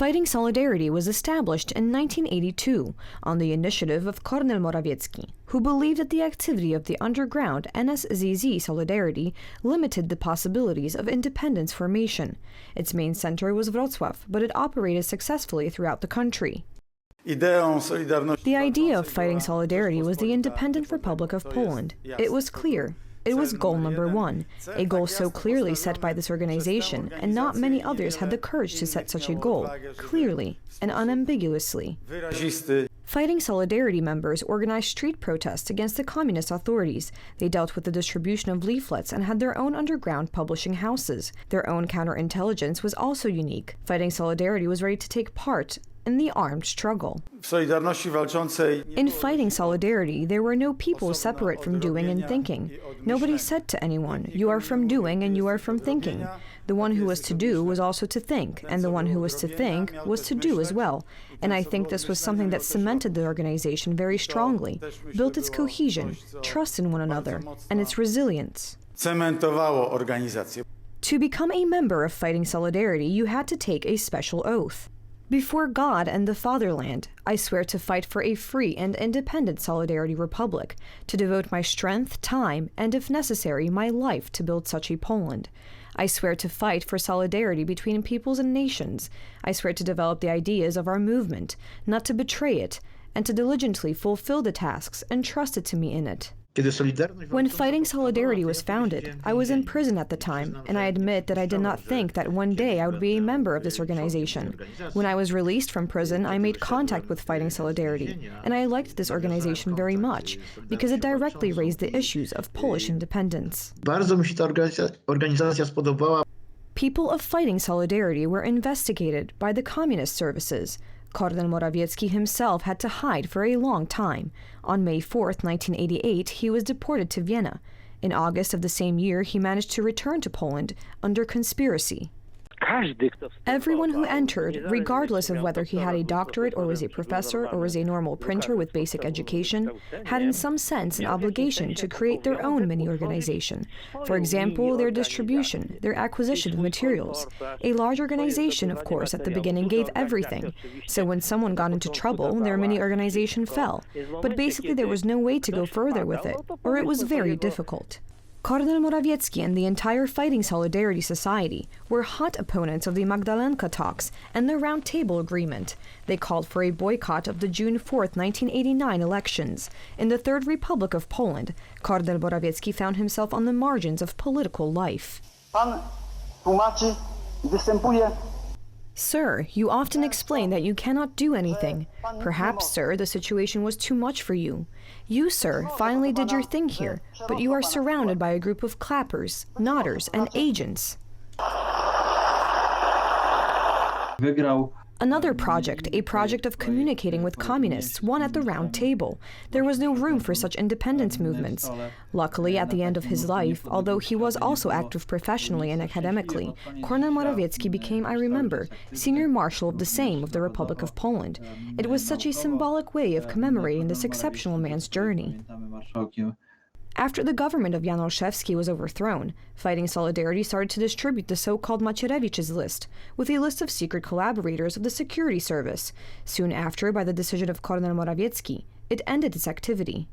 Fighting Solidarity was established in 1982 on the initiative of Kornel Morawiecki, who believed that the activity of the underground NSZZ Solidarity limited the possibilities of independence formation. Its main center was Wrocław, but it operated successfully throughout the country. The idea of Fighting Solidarity was the independent Republic of Poland. It was clear. It was goal number one, a goal so clearly set by this organization, and not many others had the courage to set such a goal, clearly and unambiguously. Fighting Solidarity members organized street protests against the communist authorities. They dealt with the distribution of leaflets and had their own underground publishing houses. Their own counterintelligence was also unique. Fighting Solidarity was ready to take part in the armed struggle. In Fighting Solidarity, there were no people separate from doing and thinking. Nobody said to anyone, "You are from doing and you are from thinking." The one who was to do was also to think, and the one who was to think was to do as well. And I think this was something that cemented the organization very strongly, built its cohesion, trust in one another, and its resilience. To become a member of Fighting Solidarity, you had to take a special oath. Before God and the fatherland, I swear to fight for a free and independent Solidarity Republic, to devote my strength, time, and if necessary, my life to build such a Poland. I swear to fight for solidarity between peoples and nations. I swear to develop the ideas of our movement, not to betray it, and to diligently fulfill the tasks entrusted to me in it. When Fighting Solidarity was founded, I was in prison at the time, and I admit that I did not think that one day I would be a member of this organization. When I was released from prison, I made contact with Fighting Solidarity, and I liked this organization very much, because it directly raised the issues of Polish independence. People of Fighting Solidarity were investigated by the communist services. Kornel Morawiecki himself had to hide for a long time. On May 4, 1988, he was deported to Vienna. In August of the same year, he managed to return to Poland under conspiracy. Everyone who entered, regardless of whether he had a doctorate or was a professor or was a normal printer with basic education, had in some sense an obligation to create their own mini-organization. For example, their distribution, their acquisition of materials. A large organization, of course, at the beginning gave everything. So when someone got into trouble, their mini-organization fell. But basically there was no way to go further with it, or it was very difficult. Kornel Morawiecki and the entire Fighting Solidarity Society were hot opponents of the Magdalenka talks and the Round Table Agreement. They called for a boycott of the June 4, 1989 elections. In the Third Republic of Poland, Kornel Morawiecki found himself on the margins of political life. Sir, you often explain that you cannot do anything. Perhaps, sir, the situation was too much for you. You, sir, finally did your thing here, but you are surrounded by a group of clappers, nodders, and agents. Another project, a project of communicating with communists, won at the Round Table. There was no room for such independence movements. Luckily, at the end of his life, although he was also active professionally and academically, Kornel Morawiecki became, I remember, Senior Marshal of the Sejm of the Republic of Poland. It was such a symbolic way of commemorating this exceptional man's journey. After the government of Jan Olszewski was overthrown, Fighting Solidarity started to distribute the so-called Macierewicz's list, with a list of secret collaborators of the security service. Soon after, by the decision of Kornel Morawiecki, it ended its activity.